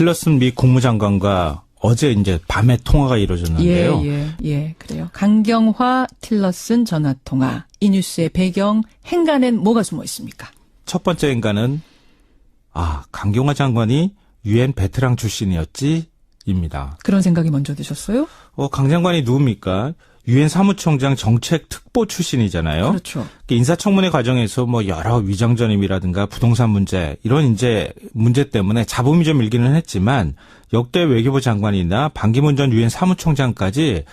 틸러슨 미 국무장관과 어제 이제 밤에 통화가 이루어졌는데요. 예, 그래요. 강경화 틸러슨 전화통화. 이 뉴스의 배경 행간엔 뭐가 숨어 있습니까? 첫 번째 행간은 강경화 장관이 유엔 베테랑 출신이었지입니다. 그런 생각이 먼저 드셨어요? 강 장관이 누굽니까? 유엔 사무총장 정책특보 출신이잖아요. 그렇죠. 인사청문회 과정에서 뭐 여러 위장전입이라든가 부동산 문제 이런 이제 문제 때문에 잡음이 좀 일기는 했지만 역대 외교부 장관이나 반기문 전 유엔 사무총장까지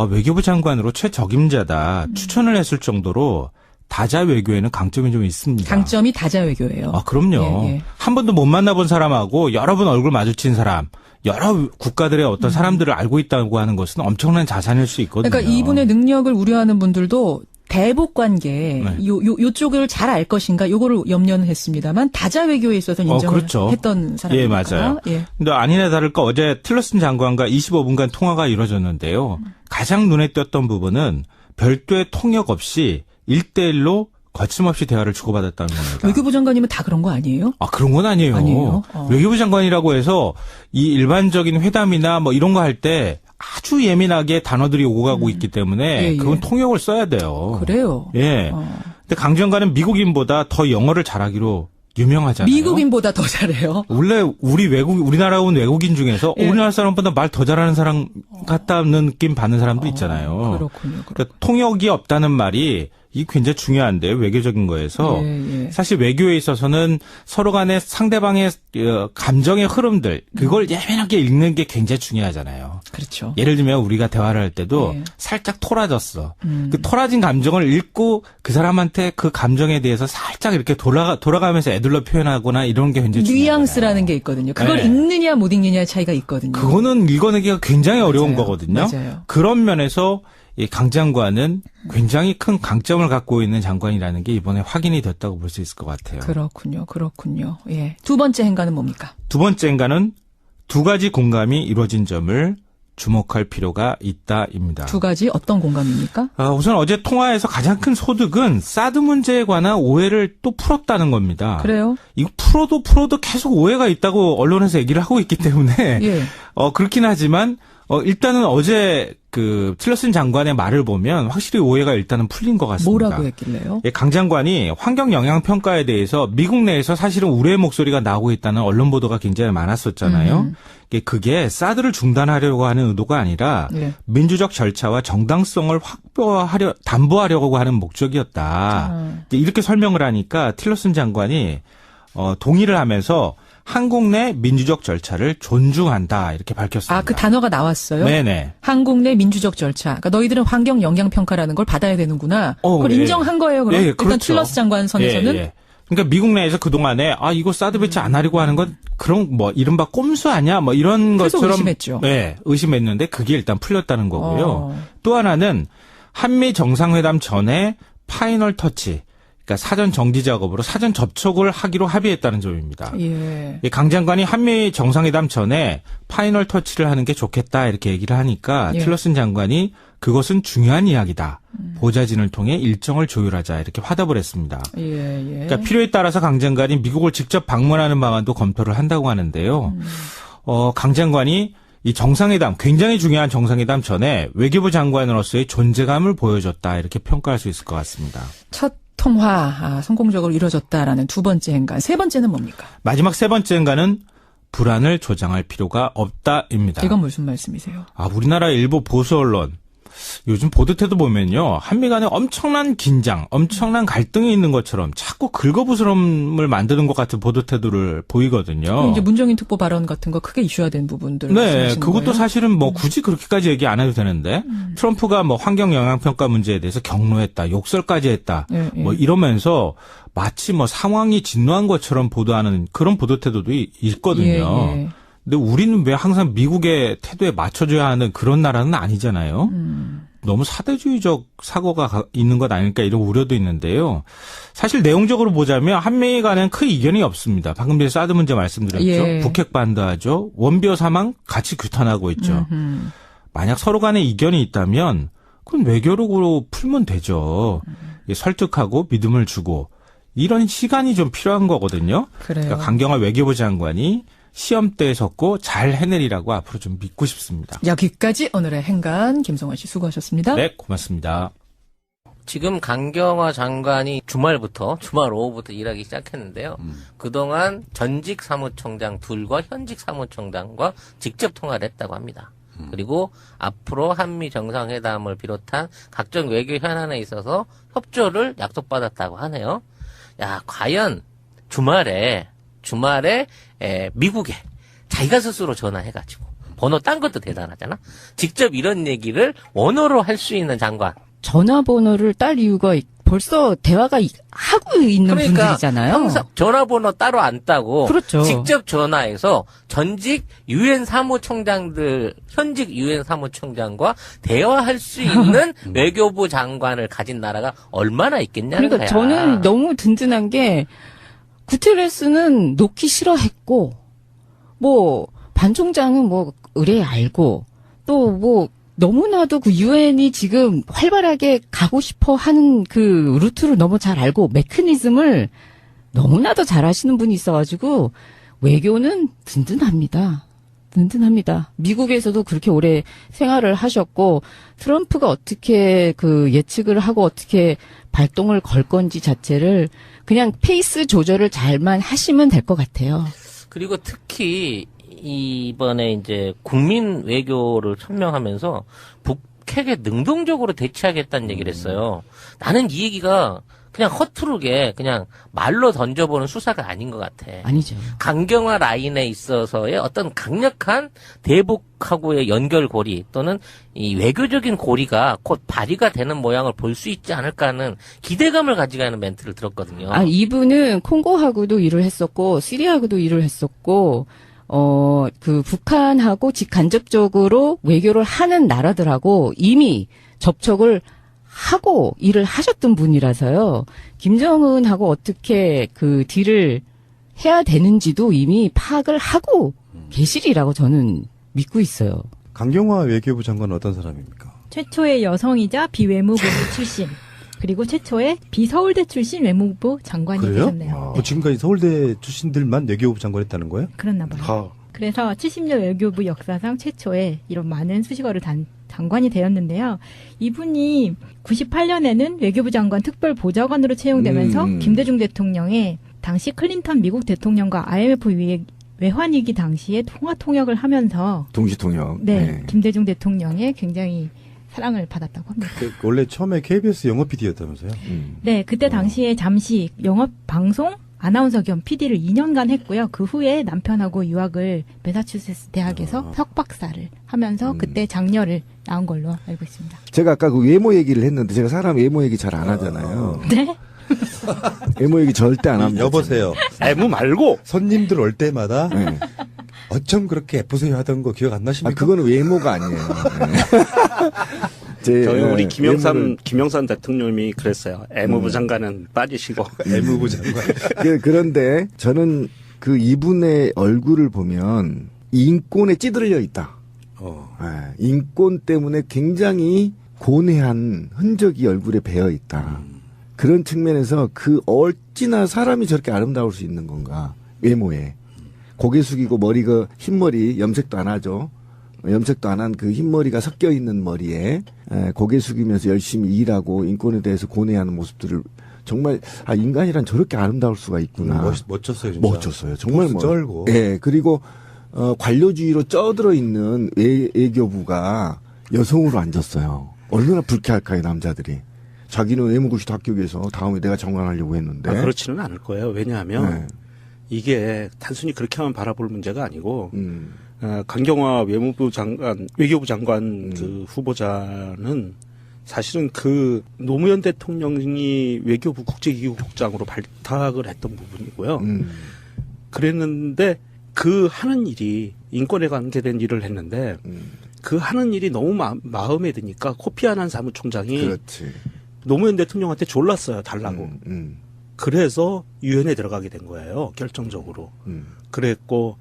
외교부 장관으로 최적임자다 추천을 했을 정도로 다자 외교에는 강점이 좀 있습니다. 강점이 다자 외교예요. 그럼요. 예. 한 번도 못 만나본 사람하고 여러 번 얼굴 마주친 사람, 여러 국가들의 어떤 사람들을 알고 있다고 하는 것은 엄청난 자산일 수 있거든요. 그러니까 이분의 능력을 우려하는 분들도 대북 관계 요쪽을 잘 알 것인가 요거를 염려는 했습니다만 다자 외교에 있어서 인정을 그렇죠. 했던 사람이니까. 예, 맞아요. 근데 아니나 다를까 어제 틸러슨 장관과 25분간 통화가 이루어졌는데요. 가장 눈에 띄었던 부분은 별도의 통역 없이 1대1로 거침없이 대화를 주고받았다는 겁니다. 외교부 장관이면 다 그런 거 아니에요? 그런 건 아니에요. 아니에요? 외교부 장관이라고 해서 이 일반적인 회담이나 뭐 이런 거 할 때 아주 예민하게 단어들이 오고 가고 있기 때문에 그건 통역을 써야 돼요. 그래요? 예. 근데 강 장관은 미국인보다 더 영어를 잘하기로 유명하잖아요. 미국인보다 더 잘해요? 원래 우리나라 온 외국인 중에서 우리나라 사람보다 말 더 잘하는 사람 같다는 느낌 받는 사람도 있잖아요. 그렇군요. 그러니까 통역이 없다는 말이 이게 굉장히 중요한데요. 외교적인 거에서. 사실 외교에 있어서는 서로 간에 상대방의 감정의 흐름들 그걸 예민하게 읽는 게 굉장히 중요하잖아요. 그렇죠. 예를 들면 우리가 대화를 할 때도 살짝 토라졌어. 그 토라진 감정을 읽고 그 사람한테 그 감정에 대해서 살짝 이렇게 돌아가면서 애들러 표현하거나 이런 게 굉장히 중요해요. 뉘앙스라는 게 있거든요. 그걸 읽느냐 못 읽느냐의 차이가 있거든요. 그거는 읽어내기가 굉장히 어려운 거거든요. 맞아요. 그런 면에서 이 강 장관은 굉장히 큰 강점을 갖고 있는 장관이라는 게 이번에 확인이 됐다고 볼 수 있을 것 같아요. 그렇군요. 예. 두 번째 행간은 뭡니까? 두 번째 행간은 두 가지 공감이 이루어진 점을 주목할 필요가 있다입니다. 두 가지 어떤 공감입니까? 우선 어제 통화에서 가장 큰 소득은 사드 문제에 관한 오해를 또 풀었다는 겁니다. 그래요? 이거 풀어도 계속 오해가 있다고 언론에서 얘기를 하고 있기 때문에 그렇긴 하지만 일단은 어제 그 틸러슨 장관의 말을 보면 확실히 오해가 일단은 풀린 것 같습니다. 뭐라고 했길래요? 강 장관이 환경 영향 평가에 대해서 미국 내에서 사실은 우려의 목소리가 나오고 있다는 언론 보도가 굉장히 많았었잖아요. 그게 사드를 중단하려고 하는 의도가 아니라 민주적 절차와 정당성을 담보하려고 하는 목적이었다. 이렇게 설명을 하니까 틸러슨 장관이 동의를 하면서 한국 내 민주적 절차를 존중한다 이렇게 밝혔습니다. 그 단어가 나왔어요? 네네. 한국 내 민주적 절차. 그러니까 너희들은 환경 영향 평가라는 걸 받아야 되는구나. 그걸 인정한 거예요. 그럼 일단 그렇죠. 틸러스 장관 선에서는. 그러니까 미국 내에서 그 동안에 이거 사드 배치 안 하려고 하는 건 그런 뭐 이른바 꼼수 아니야? 뭐 이런 것처럼 의심했죠. 네, 의심했는데 그게 일단 풀렸다는 거고요. 또 하나는 한미 정상회담 전에 파이널 터치. 그러니까 사전 정지 작업으로 사전 접촉을 하기로 합의했다는 점입니다. 강 장관이 한미 정상회담 전에 파이널 터치를 하는 게 좋겠다 이렇게 얘기를 하니까 틸러슨 장관이 그것은 중요한 이야기다. 보좌진을 통해 일정을 조율하자 이렇게 화답을 했습니다. 그러니까 필요에 따라서 강 장관이 미국을 직접 방문하는 방안도 검토를 한다고 하는데요. 강 장관이 이 정상회담, 굉장히 중요한 정상회담 전에 외교부 장관으로서의 존재감을 보여줬다 이렇게 평가할 수 있을 것 같습니다. 첫 통화 성공적으로 이루어졌다라는 두 번째 행간. 세 번째는 뭡니까? 마지막 세 번째 행간은 불안을 조장할 필요가 없다입니다. 이건 무슨 말씀이세요? 우리나라 일부 보수 언론 요즘 보도태도 보면요. 한미 간에 엄청난 긴장, 엄청난 갈등이 있는 것처럼 자꾸 긁어부스럼을 만드는 것 같은 보도태도를 보이거든요. 이제 문정인 특보 발언 같은 거 크게 이슈화된 부분들. 네, 그것도 거예요? 사실은 뭐 굳이 그렇게까지 얘기 안 해도 되는데 트럼프가 뭐 환경 영향 평가 문제에 대해서 경로했다, 욕설까지 했다, 뭐 이러면서 마치 뭐 상황이 진노한 것처럼 보도하는 그런 보도태도도 있거든요. 근데 우리는 왜 항상 미국의 태도에 맞춰줘야 하는 그런 나라는 아니잖아요. 너무 사대주의적 사고가 있는 것 아닐까 이런 우려도 있는데요. 사실 내용적으로 보자면 한미 간에는 큰 이견이 없습니다. 방금 전에 사드 문제 말씀드렸죠. 북핵 반대하죠. 원비어 사망 같이 규탄하고 있죠. 만약 서로 간에 이견이 있다면 그건 외교력으로 풀면 되죠. 설득하고 믿음을 주고 이런 시간이 좀 필요한 거거든요. 그래요. 그러니까 강경화 외교부 장관이 시험대에 섰고 잘 해내리라고 앞으로 좀 믿고 싶습니다. 여기까지 오늘의 행간 김성환 씨 수고하셨습니다. 네, 고맙습니다. 지금 강경화 장관이 주말 오후부터 일하기 시작했는데요. 그동안 전직 사무총장 둘과 현직 사무총장과 직접 통화를 했다고 합니다. 그리고 앞으로 한미 정상회담을 비롯한 각종 외교 현안에 있어서 협조를 약속받았다고 하네요. 야, 과연 주말에 미국에 자기가 스스로 전화해가지고 번호 딴 것도 대단하잖아. 직접 이런 얘기를 원어로 할 수 있는 장관. 전화번호를 딸 이유가 벌써 대화가 하고 있는 분들이잖아요. 항상 전화번호 따로 안 따고 그렇죠. 직접 전화해서 전직 유엔 사무총장들, 현직 유엔 사무총장과 대화할 수 있는 외교부 장관을 가진 나라가 얼마나 있겠냐는 그러니까 거야. 저는 너무 든든한 게 구테레스는 놓기 싫어했고 뭐 반 총장은 뭐 의뢰 알고 또 뭐 너무나도 그 유엔이 지금 활발하게 가고 싶어 하는 그 루트를 너무 잘 알고 메커니즘을 너무나도 잘 하시는 분이 있어가지고 외교는 든든합니다. 든든합니다. 미국에서도 그렇게 오래 생활을 하셨고 트럼프가 어떻게 그 예측을 하고 어떻게 발동을 걸 건지 자체를 그냥 페이스 조절을 잘만 하시면 될 것 같아요. 그리고 특히 이번에 이제 국민 외교를 천명하면서 북핵에 능동적으로 대치하겠다는 얘기를 했어요. 나는 이 얘기가 그냥 허투루게 그냥 말로 던져보는 수사가 아닌 것 같아. 아니죠. 강경화 라인에 있어서의 어떤 강력한 대북하고의 연결고리 또는 이 외교적인 고리가 곧 발휘가 되는 모양을 볼 수 있지 않을까 하는 기대감을 가지고 하는 멘트를 들었거든요. 아, 이분은 콩고하고도 일을 했었고 시리아하고도 일을 했었고 그 북한하고 직간접적으로 외교를 하는 나라들하고 이미 접촉을 하고 일을 하셨던 분이라서요. 김정은하고 어떻게 그 딜을 해야 되는지도 이미 파악을 하고 계시리라고 저는 믿고 있어요. 강경화 외교부 장관은 어떤 사람입니까? 최초의 여성이자 비외무부 출신, 그리고 최초의 비서울대 출신 외무부 장관이 그래요? 되셨네요. 지금까지 서울대 출신들만 외교부 장관했다는 거예요? 그랬나 봐요. 그래서 70년 외교부 역사상 최초의 이런 많은 수식어를 장관이 되었는데요. 이분이 98년에는 외교부 장관 특별 보좌관으로 채용되면서 김대중 대통령의 당시 클린턴 미국 대통령과 IMF 외환위기 당시에 통역을 하면서 동시통역. 네, 김대중 대통령의 굉장히 사랑을 받았다고 합니다. 원래 처음에 KBS 영어 PD였다면서요? 네, 그때 당시에 잠시 영업 방송 아나운서 겸 PD를 2년간 했고요. 그 후에 남편하고 유학을 매사추세츠 대학에서 석박사를 하면서 그때 장녀를 낳은 걸로 알고 있습니다. 제가 아까 그 외모 얘기를 했는데 제가 사람 외모 얘기 잘 안 하잖아요. 네? 외모 얘기 절대 안 합니다. 여보세요. 외모 말고 손님들 올 때마다 네. 어쩜 그렇게 예쁘세요 하던 거 기억 안 나십니까? 그거는 외모가 아니에요. 네. 저희 우리 김영삼 대통령이 그랬어요. 애무부 장관은 빠지시고. 외무부 장관. 그런데 저는 그 이분의 얼굴을 보면 인권에 찌들려 있다. 인권 때문에 굉장히 고뇌한 흔적이 얼굴에 배어 있다. 그런 측면에서 그 어찌나 사람이 저렇게 아름다울 수 있는 건가. 외모에. 고개 숙이고 머리가 흰머리 염색도 안 하죠. 염색도 안 한 그 흰머리가 섞여 있는 머리에 고개 숙이면서 열심히 일하고 인권에 대해서 고뇌하는 모습들을 정말 인간이란 저렇게 아름다울 수가 있구나. 멋졌어요, 진짜. 멋졌어요. 정말 쩔고. 예, 그리고 관료주의로 쪄들어 있는 외교부가 여성으로 앉았어요. 얼마나 불쾌할까요, 남자들이. 자기는 외무고시 합격해서 다음에 내가 장관하려고 했는데. 그렇지는 않을 거예요. 왜냐하면 이게 단순히 그렇게만 바라볼 문제가 아니고 강경화 외교부 장관 그 후보자는 사실은 그 노무현 대통령이 외교부 국제기구국장으로 발탁을 했던 부분이고요. 그랬는데 그 하는 일이 인권에 관계된 일을 했는데 그 하는 일이 너무 마음에 드니까 코피 아난 사무총장이 그렇지. 노무현 대통령한테 졸랐어요. 달라고. 그래서 유엔에 들어가게 된 거예요. 결정적으로. 그랬고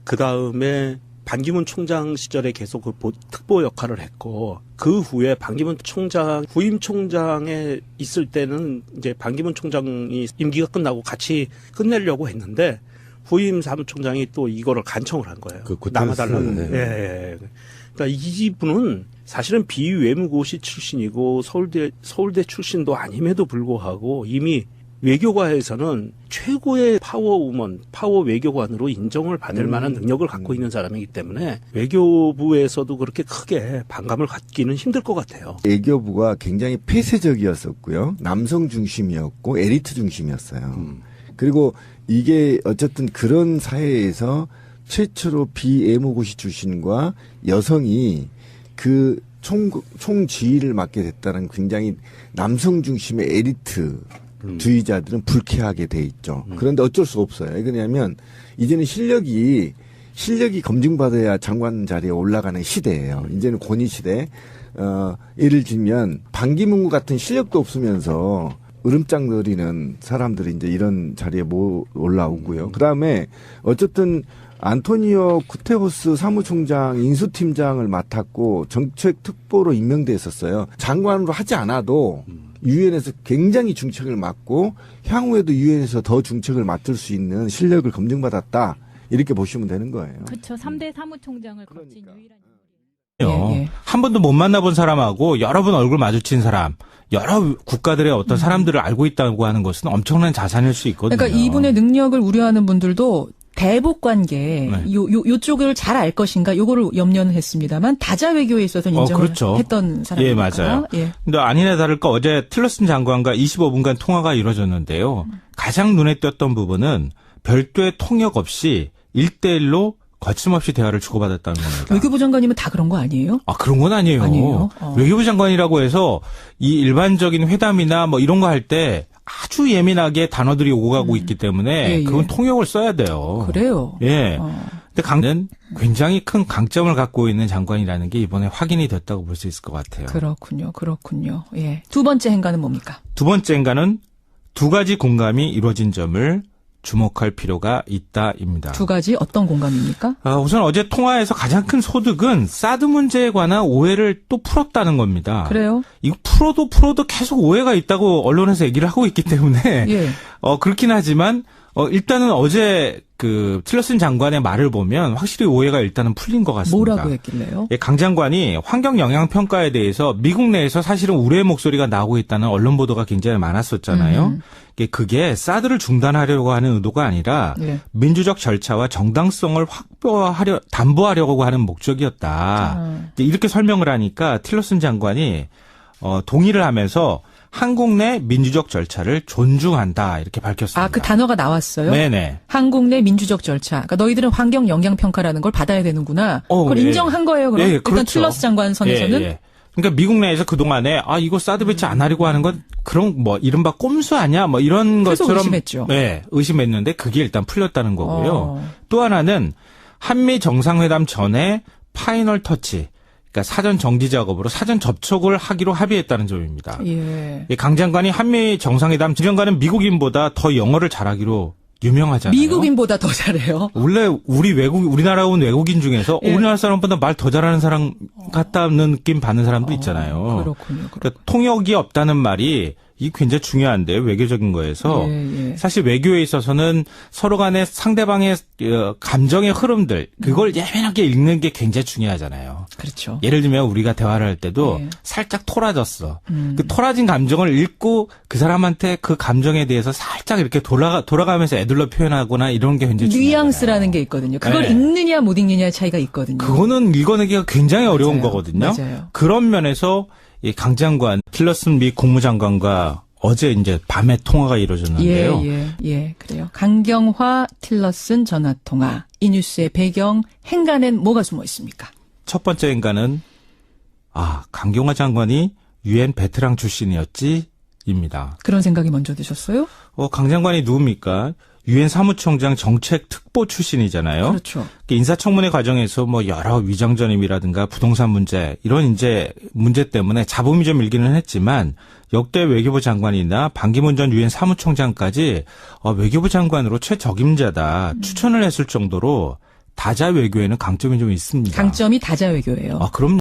그 다음에 반기문 총장 시절에 계속 그 특보 역할을 했고 그 후에 반기문 총장 후임 총장에 있을 때는 이제 반기문 총장이 임기가 끝나고 같이 끝내려고 했는데 후임 사무총장이 또 이거를 간청을 한 거예요. 남아달라고. 네. 예. 그러니까 이 분은 사실은 비외무고시 출신이고 서울대 출신도 아님에도 불구하고 이미 외교가에서는 최고의 파워우먼, 파워 외교관으로 인정을 받을 만한 능력을 갖고 있는 사람이기 때문에 외교부에서도 그렇게 크게 반감을 갖기는 힘들 것 같아요. 외교부가 굉장히 폐쇄적이었었고요. 남성 중심이었고 에리트 중심이었어요. 그리고 이게 어쨌든 그런 사회에서 최초로 비외무고시 출신과 여성이 그 총지휘를 맡게 됐다는 굉장히 남성 중심의 에리트 주의자들은 불쾌하게 돼 있죠. 그런데 어쩔 수 없어요. 왜냐하면 이제는 실력이 검증받아야 장관 자리에 올라가는 시대예요. 이제는 권위 시대. 예를 들면 반기문구 같은 실력도 없으면서 으름장 거리는 사람들이 이제 이런 자리에 못 올라오고요. 그다음에 어쨌든 안토니오 구테호스 사무총장 인수팀장을 맡았고 정책특보로 임명됐었어요. 장관으로 하지 않아도 유엔에서 굉장히 중책을 맡고 향후에도 유엔에서 더 중책을 맡을 수 있는 실력을 검증받았다. 이렇게 보시면 되는 거예요. 그렇죠. 3대 사무총장을 거친 유일한. 한 번도 못 만나본 사람하고 여러 번 얼굴 마주친 사람, 여러 국가들의 어떤 사람들을 알고 있다고 하는 것은 엄청난 자산일 수 있거든요. 그러니까 이분의 능력을 우려하는 분들도 대북 관계 요쪽을 잘 알 것인가 요거를 염려는 했습니다만 다자 외교에 있어서 인정을 그렇죠. 했던 사람이니까. 예, 맞아요. 예. 근데 아니나 다를까 어제 틸러슨 장관과 25분간 통화가 이루어졌는데요. 가장 눈에 띄었던 부분은 별도의 통역 없이 1대1로 거침없이 대화를 주고받았다는 겁니다. 외교부 장관이면 다 그런 거 아니에요? 아, 그런 건 아니에요. 아니에요? 외교부 장관이라고 해서 이 일반적인 회담이나 뭐 이런 거 할 때 아주 예민하게 단어들이 오고 가고 있기 때문에 그건 통역을 써야 돼요. 그래요? 예. 근데 강은 굉장히 큰 강점을 갖고 있는 장관이라는 게 이번에 확인이 됐다고 볼 수 있을 것 같아요. 그렇군요. 예. 두 번째 행간은 뭡니까? 두 번째 행간은 두 가지 공감이 이루어진 점을 주목할 필요가 있다입니다. 두 가지 어떤 공감입니까? 우선 어제 통화에서 가장 큰 소득은 사드 문제에 관한 오해를 또 풀었다는 겁니다. 그래요? 이거 풀어도 계속 오해가 있다고 언론에서 얘기를 하고 있기 때문에 예. 그렇긴 하지만 일단은 어제 그 틸러슨 장관의 말을 보면 확실히 오해가 일단은 풀린 것 같습니다. 뭐라고 했길래요? 예, 강 장관이 환경 영향 평가에 대해서 미국 내에서 사실은 우려의 목소리가 나오고 있다는 언론 보도가 굉장히 많았었잖아요. 그게 사드를 중단하려고 하는 의도가 아니라 민주적 절차와 정당성을 담보하려고 하는 목적이었다. 이렇게 설명을 하니까 틸러슨 장관이 동의를 하면서 한국 내 민주적 절차를 존중한다 이렇게 밝혔습니다. 아, 그 단어가 나왔어요? 네네. 한국 내 민주적 절차. 그러니까 너희들은 환경 영향 평가라는 걸 받아야 되는구나. 그걸 인정한 거예요. 그럼 일단 그렇죠. 틸러스 장관 선에서는. 예. 그러니까 미국 내에서 그 동안에 이거 사드 배치 안 하려고 하는 건 그런 뭐 이른바 꼼수 아니야? 뭐 이런 것처럼 의심했죠. 네, 의심했는데 그게 일단 풀렸다는 거고요. 또 하나는 한미 정상회담 전에 파이널 터치. 그러니까 사전 정지 작업으로 사전 접촉을 하기로 합의했다는 점입니다. 예. 강 장관이 한미 정상회담 장관은 미국인보다 더 영어를 잘하기로 유명하잖아요. 미국인보다 더 잘해요. 원래 우리나라 온 외국인 중에서 우리나라 사람보다 말 더 잘하는 사람 같다는 느낌 받는 사람도 있잖아요. 그렇군요. 그러니까 통역이 없다는 말이 이게 굉장히 중요한데요. 외교적인 거에서. 사실 외교에 있어서는 서로 간에 상대방의 감정의 흐름들 그걸 예민하게 읽는 게 굉장히 중요하잖아요. 그렇죠. 예를 들면 우리가 대화를 할 때도 살짝 토라졌어. 그 토라진 감정을 읽고 그 사람한테 그 감정에 대해서 살짝 이렇게 돌아가면서 애들로 표현하거나 이런 게 굉장히 중요해요. 뉘앙스라는 게 있거든요. 그걸 읽느냐 못 읽느냐의 차이가 있거든요. 그거는 읽어내기가 굉장히 어려운 거거든요. 맞아요. 그런 면에서 이 강 장관, 틸러슨 미 국무장관과 어제 이제 밤에 통화가 이루어졌는데요. 예, 그래요. 강경화 틸러슨 전화 통화. 이 뉴스의 배경 행간엔 뭐가 숨어 있습니까? 첫 번째 행간은 강경화 장관이 유엔 베테랑 출신이었지입니다. 그런 생각이 먼저 드셨어요? 강 장관이 누굽니까? 유엔 사무총장 정책특보 출신이잖아요. 그렇죠. 인사청문회 과정에서 뭐 여러 위장전임이라든가 부동산 문제 이런 이제 문제 때문에 잡음이 좀 일기는 했지만 역대 외교부 장관이나 반기문 전 유엔 사무총장까지 외교부 장관으로 최적임자다 추천을 했을 정도로 다자 외교에는 강점이 좀 있습니다. 강점이 다자 외교예요. 그럼요.